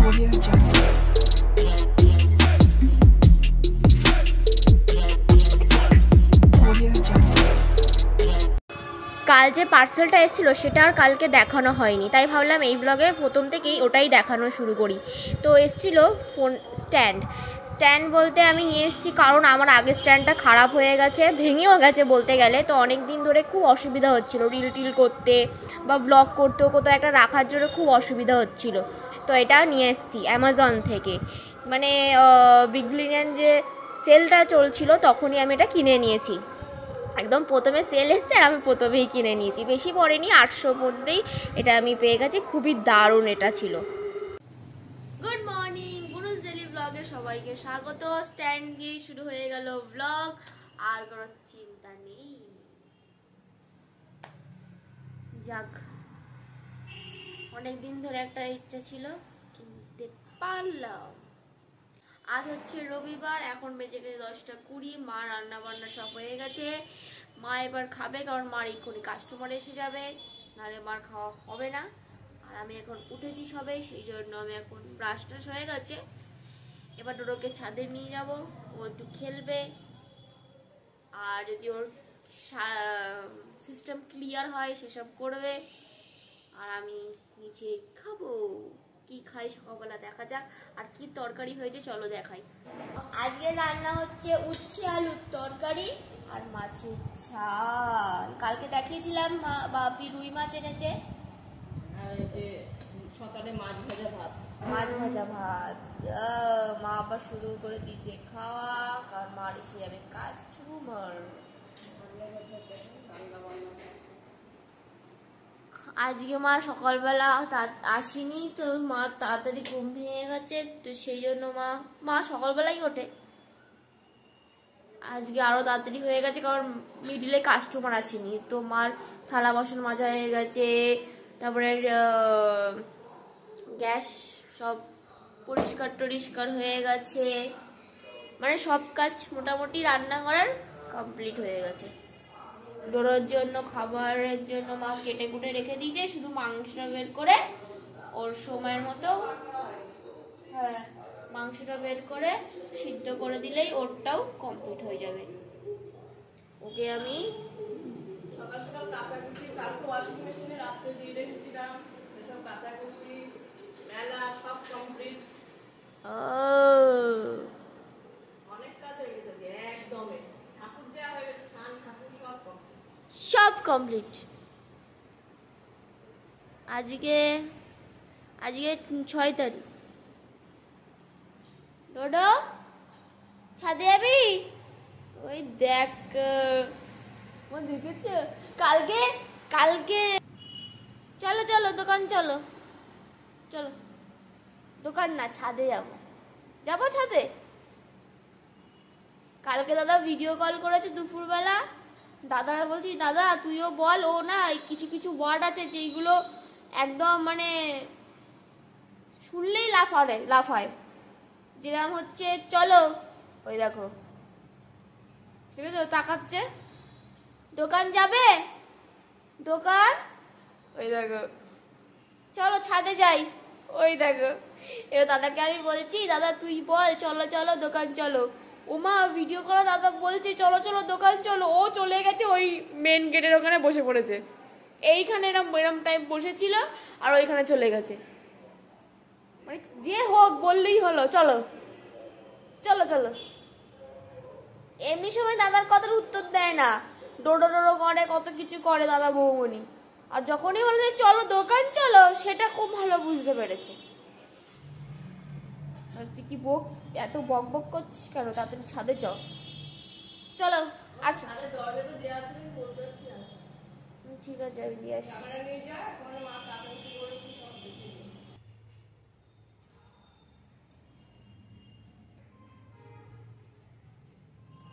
কাল যে পার্সেলটা এসেছিলো সেটা আর কালকে দেখানো হয়নি, তাই ভাবলাম এই ব্লগে প্রথম থেকেই ওটাই দেখানো শুরু করি। তো এসেছিলো ফোন স্ট্যান্ড বলতে আমি নিয়ে এসেছি কারণ আমার আগের স্ট্যান্ডটা খারাপ হয়ে গেছে, ভেঙেও গেছে বলতে গেলে। তো অনেক দিন ধরে খুব অসুবিধা হচ্ছিলো রিল টিল করতে বা ব্লগ করতেও কোথাও একটা রাখার জন্য খুব অসুবিধা হচ্ছিলো। তো এটা নিয়ে এসেছি অ্যামাজন থেকে, মানে বিগ বিলিয়ন যে সেলটা চলছিল তখনই আমি এটা কিনে নিয়েছি। একদম প্রথমে সেল এসছে আর আমি প্রথমেই কিনে নিয়েছি, বেশি পড়েনি, 800 মধ্যেই এটা আমি পেয়ে গেছি। খুবই দারুণ এটা ছিল। গুড মর্নিং, গুরুজ ডেলি ব্লগে সবাইকে স্বাগত। স্ট্যান্ড দিয়ে শুরু হয়ে গেল ব্লগ, আর কোনো চিন্তা নেই। যাক, অনেকদিন ধরে একটা ইচ্ছা ছিল, কিনতে পারলাম। আজ হচ্ছে রবিবার, এখন বেজে গেছে 10টা 20। মা রান্না বান্না সব হয়ে গেছে। মা এবার খাবে কারণ মার এক্ষুনি কাস্টমার এসে যাবে, নাহলে মার খাওয়া হবে না। আর আমি এখন উঠেছি সবে, সেই জন্য আমি এখন ব্রাশ টাশ হয়ে গেছে। এবার ডোডোকে ছাদে নিয়ে যাব, ও একটু খেলবে। আর যদি ওর সিস্টেম ক্লিয়ার হয় সেসব করবে, আর আমি নিচে খাবো। কি খাই সকালবেলা দেখা যাক, আর কি তরকারি হয়েছে চলো দেখাই। আজকে রান্না হচ্ছে উচ্ছে আলুর তরকারি আর মাছের ঝাল। কালকে দেখিয়েছিলাম বাপি রুই মাছ এনেছে, আর সকালে মাছ ভাজা ভাত। মা আবার শুরু করে দিয়েছে খাওয়া, কারণ মার এসে যাবে কাস্টমার। আজকে মা সকালবেলা আসেনি, তো মা তাড়াতাড়ি ঘুম ভেঙে গেছে, তো সেই জন্য মা সকালবেলাই ওঠে। আজকে আরো তাড়াতাড়ি হয়ে গেছে কারণ মিডিলে কাস্টমার আসেনি। তো মার থালা বাসন মাজা হয়ে গেছে, তারপরে গ্যাস সব পরিষ্কার হয়ে গেছে, মানে সব কাজ মোটামুটি রান্না করার কমপ্লিট হয়ে গেছে। ডোরোর জন্য খাবারের জন্য মা কেটে কুটে রেখে দিয়েছে, শুধু মাংসটা বের করে ওর সময়ের মতো, হ্যাঁ মাংসটা বের করে সিদ্ধ করে দিলেই ওরটাও কমপ্লিট হয়ে যাবে। ওকে আমি সকাল সকাল কাচাকুচি, কালকে ওয়াশিং মেশিনে রাত্রে দিয়ে রেখেছিলাম, এসব কাচাকুচি মেলা সব কমপ্লিট। অনেক কাজ হয়ে গেছে একদমই। ঠাকুর দেওয়া হয়ে গেছে, স্নান ঠাকুর সব কমপ্লিট। আজকে 6 তারিখ। ডোডো ছাদে যাবি? ওই দেখ, দেখেছ কালকে চলো দোকান, চলো দোকান না, ছাদে যাবো ছাদে। কালকে দাদা ভিডিও কল করেছে দুপুরবেলা। দাদা বলছি, দাদা তুইও বল। ও না কিছু ওয়ার্ড আছে যেগুলো একদম মানে শুনলেই লাফায়, যেরকম হচ্ছে চলো, ওই দেখো ঠিক আছে তাকাচ্ছে, দোকান যাবে, দোকান, ওই দেখো চলো ছাদে যাই, ওই দেখো। এবার দাদাকে আমি বলছি, দাদা তুই বল চলো দোকান চলো। ওমা ভিডিও করা দাদা বলছে চলো দোকান চলো, ও চলে গেছে ওই মেন গেটের ওখানে বসে পড়েছে। এইখানে এরম টাইম বসেছিল আর ওইখানে চলে গেছে। মানে যে হোক বললেই হলো চলো। এমনি সময় দাদার কথার উত্তর দেয় না, ডোডো করে, কত কিছু করে দাদা বৌমনি। আর যখনই বলে চলো দোকান চলো, সেটা খুব ভালো বুঝতে পেরেছে। তুই কি এত বক করছিস কেন? তাড়াতাড়ি ছাদে চলো। আর ঠিক আছে আমি দিয়ে আসি।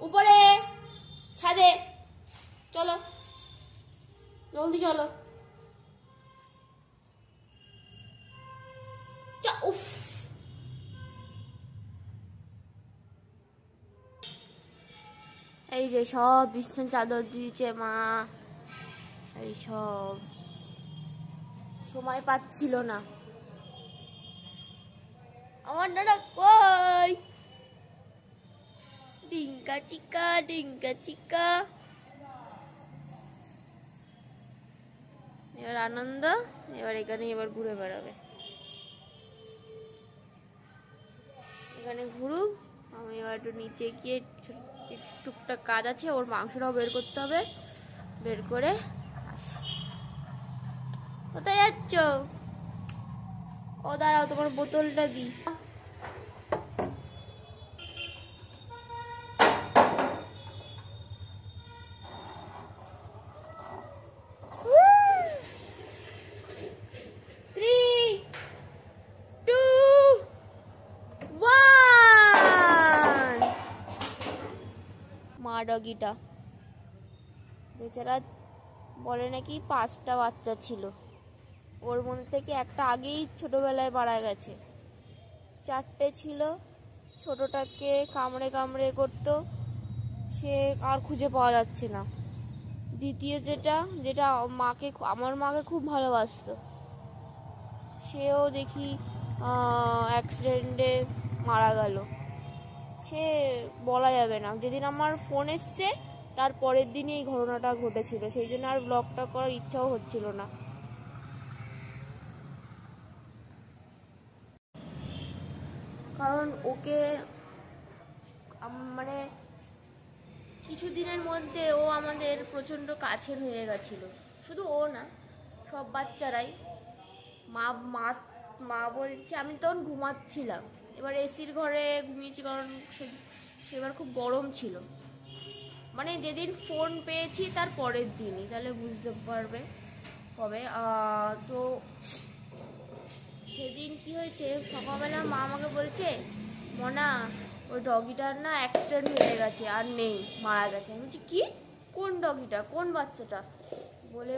উপরে ছাদে চলো, জলদি চলো। উফ, এই যে সব বিছানা চাদর দিয়েছে মা, এই সব সময় পাচ্ছিল না। আমার নানা কই? ডিঙ্কা চিকা ডিঙ্কা চিকা। এবার আনন্দ, এবার এখানে এবার ঘুরে বেড়াবে। এখানে ঘুরুক, আমি এবার একটু নিচে গিয়ে টুকটাক কাজ আছে, ওর মাংসটাও বের করতে হবে, বের করে আসি। কোথায় যাচ্ছ? ও দাঁড়াও, তোমার বোতলটা দিই। মা ডগিটা বেচারা বলে নাকি 5টা বাচ্চা ছিল, ওর মধ্যে থেকে একটা আগেই ছোটবেলায় মারা গেছে। 4টে ছিল, ছোটটাকে কামড়ে কামড়ে করতো, সে আর খুঁজে পাওয়া যাচ্ছে না। দ্বিতীয় যেটা যেটা আমার মাকে খুব ভালোবাসতো, সেও দেখি অ্যাক্সিডেন্টে মারা গেল। সে বলা যাবে না, যেদিন আমার ফোন এসছে তার পরের দিনই এই ঘটনাটা ঘটেছিল, সেই জন্য আর ব্লগটা করার ইচ্ছাও হচ্ছিল না। কারণ ওকে মানে কিছুদিনের মধ্যে ও আমাদের প্রচণ্ড কাছের হয়ে গেছিল। শুধু ও না, সব বাচ্চারাই। মা মা মা বলছে, আমি তখন ঘুমাচ্ছিলাম, এবার এসির ঘরে ঘুমিয়েছি, কারণ সেবার খুব গরম ছিল। মানে যেদিন ফোন পেয়েছি তার পরের দিনই, তাহলে বুঝতে পারবে কবে। তো সেদিন কি হয়েছে, সকালবেলা মা আমাকে বলছে, মনা ওই ডগিটার না অ্যাক্সিডেন্ট হয়ে গেছে, আর নেই, মারা গেছে। আমি বলছি কি? কোন ডগিটা, কোন বাচ্চাটা? বলে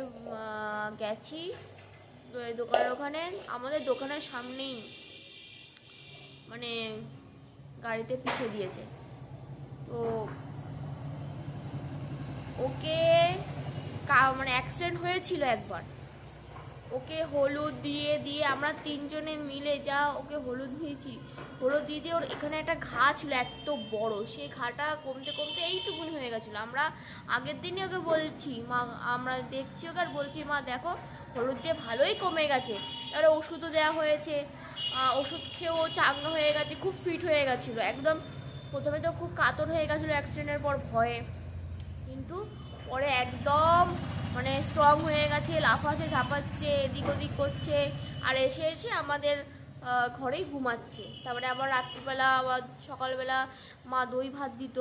গেছি দোকানের ওখানে, আমাদের দোকানের সামনেই, মানে গাড়িতে পিষে দিয়েছে। তো ওকে মানে অ্যাক্সিডেন্ট হয়েছিল একবার, ওকে হলুদ দিয়ে দিয়ে আমরা 3জনে মিলে যা ওকে হলুদ দিয়েছি, হলুদ দিয়ে দিয়ে ওর এখানে একটা ঘা ছিল এত বড়, সেই ঘাটা কমতে কমতে এইটুকুনি হয়ে গেছিলো। আমরা আগের দিনই ওকে বলছি, মা আমরা দেখছি ওকে আর বলছি, মা দেখো হলুদ দিয়ে ভালোই কমে গেছে। এবারে ওষুধও দেওয়া হয়েছে, ওষুধ খেয়েও চাঙ্গা হয়ে গেছে, খুব ফিট হয়ে গেছিলো একদম। প্রথমে তো খুব কাতর হয়ে গেছিলো অ্যাক্সিডেন্টের পর ভয়ে, কিন্তু পরে একদম মানে স্ট্রং হয়ে গেছে, লাফাচ্ছে ঝাঁপাচ্ছে, এদিক ওদিক করছে, আর এসে এসে আমাদের ঘরেই ঘুমাচ্ছে। তারপরে আবার রাত্রিবেলা আবার সকালবেলা মা দই ভাত দিত,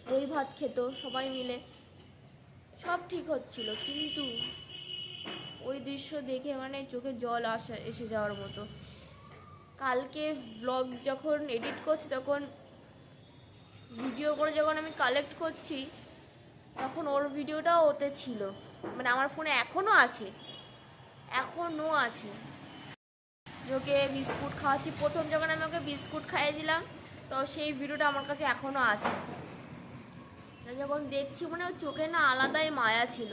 দই ভাত খেত সবাই মিলে, সব ঠিক হচ্ছিল। কিন্তু ওই দৃশ্য দেখে মানে চোখে জল এসে যাওয়ার মতো। কালকে ব্লগ যখন এডিট করছি, তখন ভিডিও করে যখন আমি কালেক্ট করছি, তখন ওর ভিডিওটাও ওতে ছিল, মানে আমার ফোনে এখনো আছে। ওকে বিস্কুট খাওয়াচ্ছি, প্রথম যখন আমি ওকে বিস্কুট খাইয়েছিলাম, তো সেই ভিডিওটা আমার কাছে এখনো আছে। যখন দেখছি মানে ওর চোখে না আলাদাই মায়া ছিল।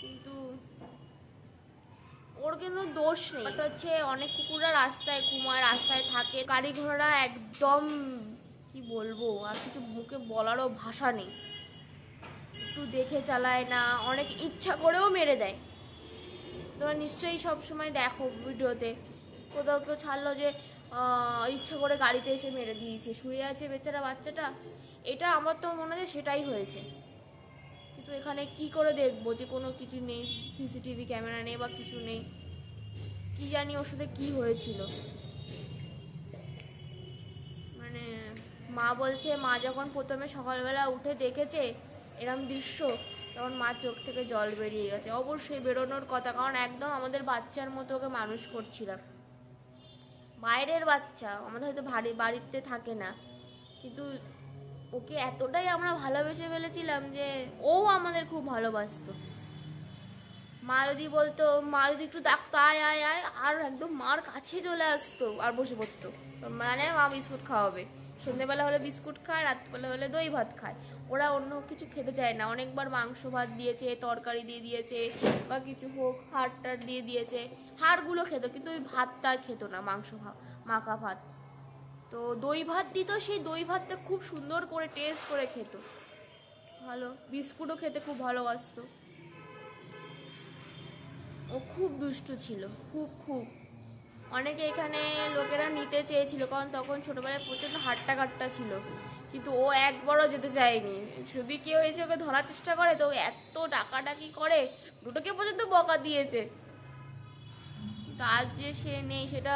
কিন্তু ওর কিন্তু দোষ নেই, এটা হচ্ছে অনেক কুকুররা রাস্তায় ঘুমায়, রাস্তায় থাকে, গাড়ি ঘোড়া একদম কি বলবো, আর কিছু মুখে বলারও ভাষা নেই, একটু দেখে চালায় না, অনেক ইচ্ছা করেও মেরে দেয়। তোমরা নিশ্চয়ই সবসময় দেখো ভিডিওতে, কোথাও কেউ ছাড়লো যে ইচ্ছা করে গাড়িতে এসে মেরে দিয়েছে, শুয়ে আছে বেচারা বাচ্চাটা। এটা আমার তো মনে হয় সেটাই হয়েছে। কিন্তু এখানে কি করে দেখবো যে কোনো কিছু নেই, সিসিটিভি ক্যামেরা নেই বা কিছু নেই, কি জানি ওর সাথে কি হয়েছিল। মানে মা বলছে, মা যখন প্রথমে সকালবেলা উঠে দেখেছে এরম দৃশ্য, তখন মা চোখ থেকে জল বেরিয়ে গেছে। অবশ্যই বেরোনোর কথা, কারণ একদম আমাদের বাচ্চার মতো ওকে মানুষ করছিলাম। বাইরের বাচ্চা, আমাদের হয়তো বাড়িতে থাকে না, কিন্তু ওকে এতটাই আমরা ভালোবেসে ফেলেছিলাম যে ও আমাদের খুব ভালোবাসতো। মা যদি বলতো, মা যদি একটু ডাকতো আয় আয় আয়, আর একদম মার কাছে চলে আসতো আর বসে পড়তো, মানে মা বিস্কুট খাওয়াবে, সন্ধ্যেবেলা হলে বিস্কুট খায়, রাত্রিবেলা হলে দই ভাত খায়। ওরা অন্য কিছু খেতে চায় না। অনেকবার মাংস ভাত দিয়েছে, তরকারি দিয়ে দিয়েছে, বা কিছু হোক হাড় টাড় দিয়ে দিয়েছে, হাড়গুলো খেত, কিন্তু ওই ভাতটা খেত না, মাংস মাখা ভাত। তো দই ভাত দিত, সেই দই ভাতটা খুব সুন্দর করে টেস্ট করে খেত, ভালো। বিস্কুটও খেতে খুব ভালোবাসতো। ও খুব দুষ্টু ছিল, খুব খুব। অনেকে এখানে লোকেরা নিতে চেয়েছিল, কারণ তখন ছোটবেলায় প্রচণ্ড হাট্টা কাট্টা ছিল, কিন্তু ও একবারও যেতে চায়নি। যদি কেউ এসে ওকে ধরার চেষ্টা করে তো এত ডাকাডাকি করে, দুটোকে পর্যন্ত বকা দিয়েছে। কিন্তু আজ যে সে নেই, সেটা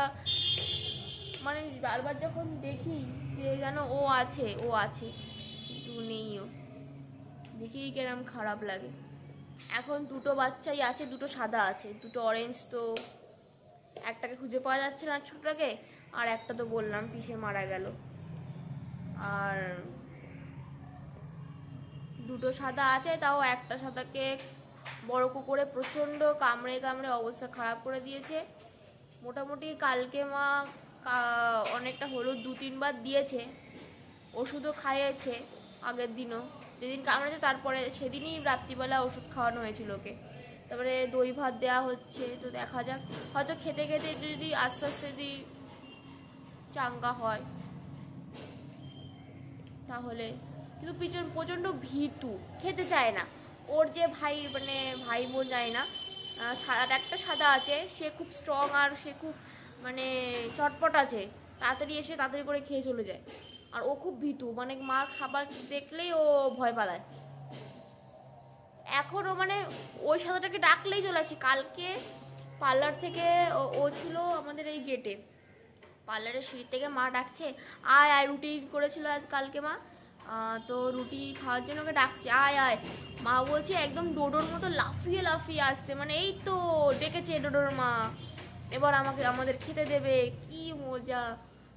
মানে বারবার যখন দেখি যে যেন ও আছে, ও আছে, কিন্তু নেই। ও দেখেই কেরম খারাপ লাগে। এখন দুটো বাচ্চাই আছে, দুটো সাদা আছে, দুটো অরেঞ্জ। তো একটাকে খুঁজে পাওয়া যাচ্ছে না ছোটটাকে, আর একটা তো বললাম পিসে মারা গেল। আর দুটো সাদা আছে, তাও একটা সাদাকে বড় কুকুরে প্রচণ্ড কামড়ে কামড়ে অবস্থা খারাপ করে দিয়েছে। মোটামুটি কালকে মা অনেকটা হলুদ 2-3 বার দিয়েছে, ওষুধও খাইয়েছে আগের দিনও, যেদিন কামড়েছে তারপরে সেদিনই রাত্রিবেলা ওষুধ খাওয়ানো হয়েছিল ওকে। তারপরে দই ভাত দেওয়া হচ্ছে, তো দেখা যাক, হয়তো খেতে খেতে যদি আস্তে আস্তে যদি চাঙ্গা হয় তাহলে। কিন্তু প্রচণ্ড ভীতু, খেতে চায় না। ওর যে ভাই, মানে ভাই বোন যায় না, একটা সাদা আছে, সে খুব স্ট্রং আর সে খুব মানে চটপট আছে, তাড়াতাড়ি এসে তাড়াতাড়ি করে খেয়ে চলে যায়। আর ও খুব ভীতু, মানে মার খাবার দেখলেই ও ভয় পালায়। এখনও মানে ওই সাদাটাকে ডাকলেই চলে আসে। কালকে পার্লার থেকে ও ছিল আমাদের এই গেটে, পার্লারের সিঁড়ি থেকে মা ডাকছে, আয় আয়, রুটি করেছিল আজ কালকে মা, তো রুটি খাওয়ার জন্য ওকে ডাকছে, আয় আয়। মা বলছে একদম ডোডোর মতো লাফিয়ে লাফিয়ে আসছে, মানে এই তো ডেকেছে ডোডোর মা, এবার আমাদের খেতে দেবে, কি মজা।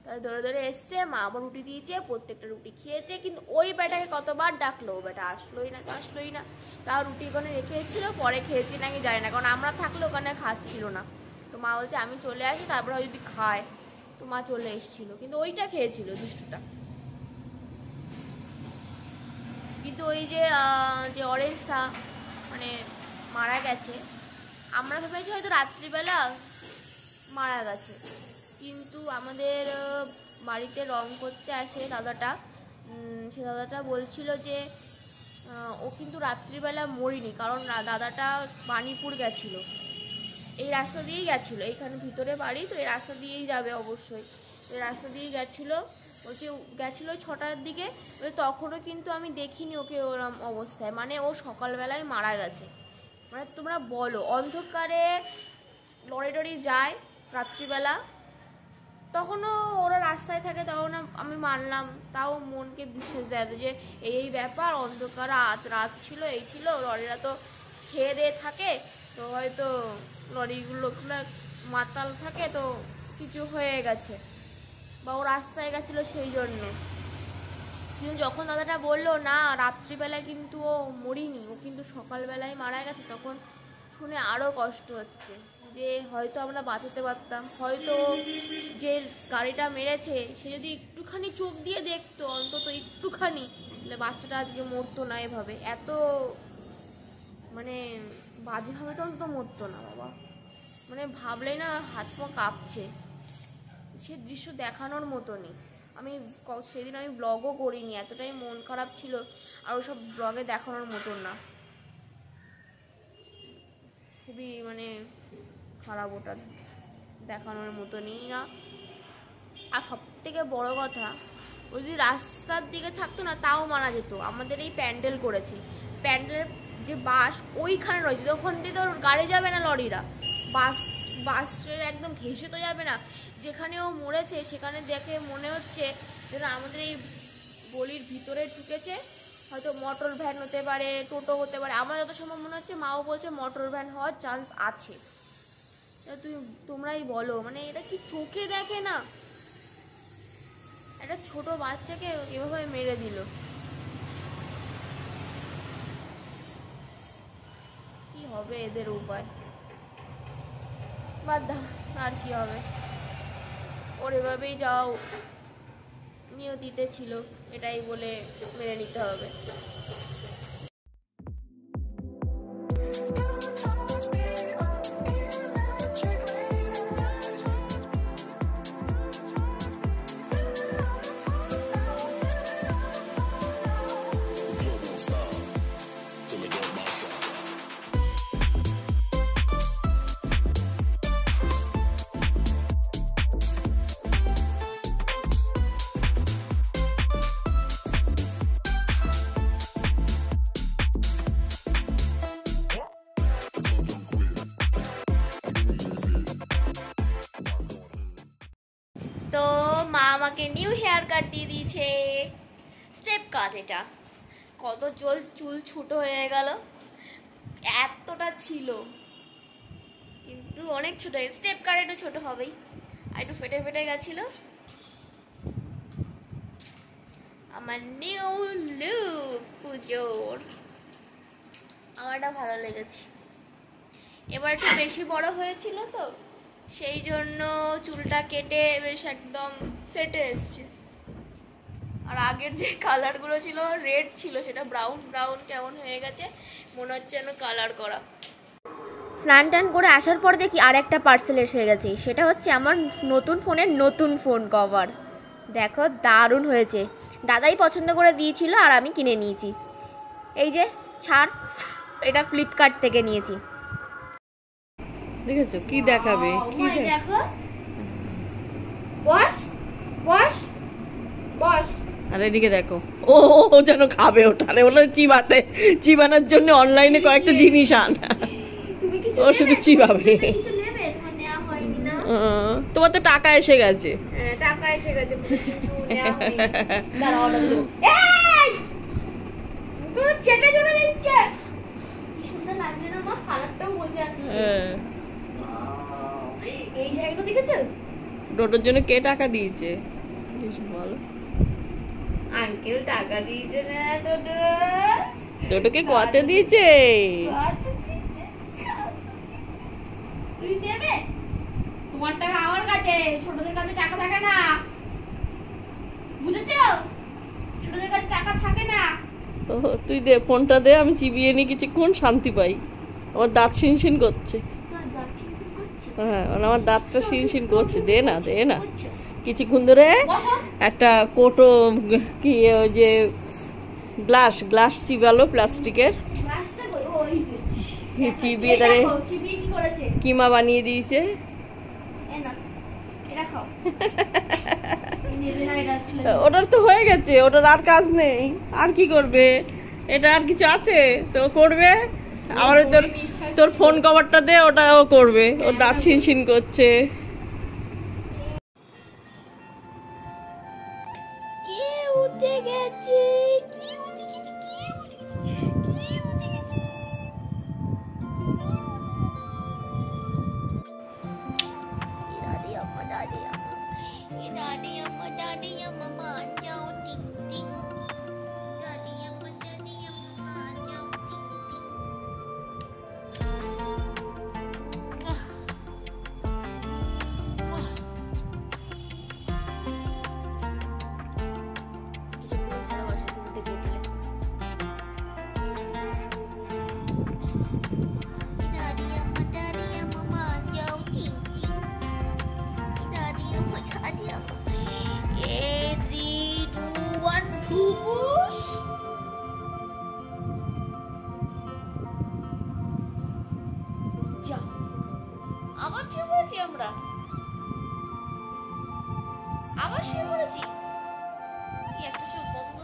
তাই ধরে ধরে এসছে, মা আবার রুটি দিয়েছে, প্রত্যেকটা রুটি খেয়েছে। কিন্তু ওই বেটাকে কতবার ডাকলো, ও বেটা আসলোই না, আসলোই না। তাও রুটি ওখানে রেখে এসেছিলো, পরে খেয়েছি নাকি জানি না, কারণ আমরা থাকলে ওখানে খাচ্ছিল না। তো মা বলছে আমি চলে আসি, তারপরে যদি খায়। তো মা চলে এসেছিল, কিন্তু ওইটা খেয়েছিল দুষ্টুটা। কিন্তু ওই যে অরেঞ্জটা মানে মারা গেছে, আমরা ভেবেছি হয়তো রাত্রিবেলা মারা গেছে, কিন্তু আমাদের বাড়িতে রং করতে আসে দাদাটা, সে দাদাটা বলছিল যে ও কিন্তু রাত্রিবেলা মরিনি, কারণ দাদাটা বাণীপুর গেছিলো, এই রাস্তা দিয়েই গেছিলো, এইখানে ভিতরে বাড়ি তো এই রাস্তা দিয়েই যাবে অবশ্যই, এই রাস্তা দিয়েই গেছিলো। বলছে গেছিলো 6টার দিকে, তখনও কিন্তু আমি দেখিনি ওকে ওরম অবস্থায়, মানে ও সকালবেলায় মারা গেছে। মানে তোমরা বলো, অন্ধকারে লরি টরি যায় রাত্রিবেলা, তখনও ওরা রাস্তায় থাকে, তখন আমি মানলাম, তাও মনকে বিশ্বাস দেয় যে এই ব্যাপার, অন্ধকার রাত ছিল, এই ছিল, লরিরা তো খেয়ে দিয়ে থাকে, তো হয়তো লরিগুলো মাতাল থাকে, তো কিছু হয়ে গেছে, বা ও রাস্তায় গেছিলো সেই জন্য। কিন্তু যখন দাদাটা বললো না রাত্রিবেলায় কিন্তু ও মরিনি, ও কিন্তু সকালবেলায় মারা গেছে, তখন শুনে আরও কষ্ট হচ্ছে যে হয়তো আমরা বাঁচাতে পারতাম, হয়তো যে গাড়িটা মেরেছে সে যদি একটুখানি চোখ দিয়ে দেখতো, অন্তত একটুখানি, তাহলে বাচ্চাটা আজকে মরতো না এভাবে, এত মানে বাজেভাবে তো অন্তত মরতো না বাবা। মানে ভাবলেই না হাত পা কাঁপছে, সে দৃশ্য দেখানোর মতনই। সেদিন আমি ব্লগও করিনি, এতটাই মন খারাপ ছিল, আর ওসব ব্লগে দেখানোর মতন না, খুবই মানে খারাপ, ওটা দেখানোর মতনই না। আর সব থেকে বড় কথা, ও যদি রাস্তার দিকে থাকতো না তাও মারা যেত। আমাদের এই প্যান্ডেল করেছে, প্যান্ডেলের যে বাস ওইখানে রয়েছে, তখন দিয়ে তো গাড়ি যাবে না, লরিরা, বাসের একদম ঘেঁষে তো যাবে না। যেখানে ও মরেছে সেখানে দেখে মনে হচ্ছে যেন আমাদের এই গলির ভিতরে ঢুকেছে, হয়তো মোটর ভ্যান হতে পারে, টোটো হতে পারে, আমার যত সম্ভব মনে হচ্ছে, মাও বলছে মোটর ভ্যান হওয়ার চান্স আছে। তোমরাই বলো, মানে এটা কি চোখে দেখে না, একটা ছোট বাচ্চাকে এভাবে মেরে দিল, কি হবে এদের উপায়, বাদ দাও, আর কি হবে, ওর এভাবেই যাও নিয়তিতে ছিল, এটাই বলে মেনে নিতে হবে। তো মা আমাকে নিউ হেয়ার কাট দিয়ে দিয়েছে, স্টেপ কাট। এটা কত চুল ছোট হয়ে গেল, এতটা ছিল কিন্তু অনেক ছোট। স্টেপ কাট একটু ছোট হবেই, আর একটু ফেটে ফেটে গেছিল। আমার নিউ লুক পুজোর, আমারটা ভালো লেগেছে। এবার একটু বেশি বড় হয়েছিল তো, সেই জন্য চুলটা কেটে বেশ একদম সেটে এসছে। আর আগের যে কালারগুলো ছিল রেড ছিল, সেটা ব্রাউন ব্রাউন কেমন হয়ে গেছে, মনে হচ্ছে যেন কালার করা। স্নান টান করে আসার পর দেখি আর একটা পার্সেল এসে গেছে, সেটা হচ্ছে আমার নতুন ফোনের নতুন ফোন কভার। দেখো দারুণ হয়েছে, দাদাই পছন্দ করে দিয়েছিল আর আমি কিনে নিয়েছি। এই যে ছাড়, এটা ফ্লিপকার্ট থেকে নিয়েছি। দেখেছো কি দেখাবে, কি দেখো, বস বস বস। আর এদিকে দেখো, ও ও যেন খাবে ওটা, আরে ওটা চিবানোর জন্য অনলাইনে কয়েকটা জিনিস আন, ও শুধু চিবাবে। তোমার তো টাকা এসে গেছে। টাকা এসে গেছে এই জায়গাটা দেখেছো? ডোডোর জন্য কে টাকা দিয়েছে বলো? আঙ্কেল টাকা দিয়েছে না, ডোডোকে কত দিয়েছে? তুই দেবে? তোমার টাকা আমার কাছে, ছোটদের কাছে টাকা থাকে না, বুঝেছো? ছোটদের কাছে টাকা থাকে না। ও তুই দে, ফোনটা দে, আমি চিবিয়ে নি কিছুক্ষণ, শান্তি পাই। আমার দাঁত শিনশিন করছে। হ্যাঁ, আমার দাঁতটা শিনশিন করছে। দে না, দে না, কিছুক্ষণ ধরে একটা কোটো কি ওই যে গ্লাস চিবালো প্লাস্টিকের, চিবিয়ে তারে কিমা বানিয়ে দিয়েছে। ওটার তো হয়ে গেছে, ওটার আর কাজ নেই, আর কি করবে? এটা আর কিছু আছে তো করবে? আবার তোর ফোন কভারটা দে, ওটাও করবে। ওর দাঁত শিনশিন করছে। আবার শুয়ে পড়েছি, আমরা আবার শুয়ে পড়েছি। একটা চোখ বন্ধ।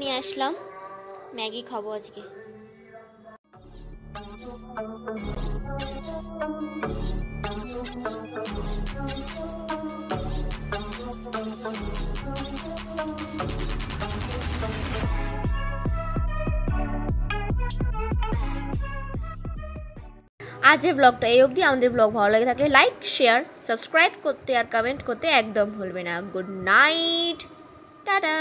নিয়ে আসলাম ম্যাগি খাবো আজকে। আজকের ব্লগটা এই অবধি। আমাদের ব্লগ ভালো লাগে থাকলে লাইক, শেয়ার, সাবস্ক্রাইব করতে আর কমেন্ট করতে একদম ভুলবে না। Good night, tata.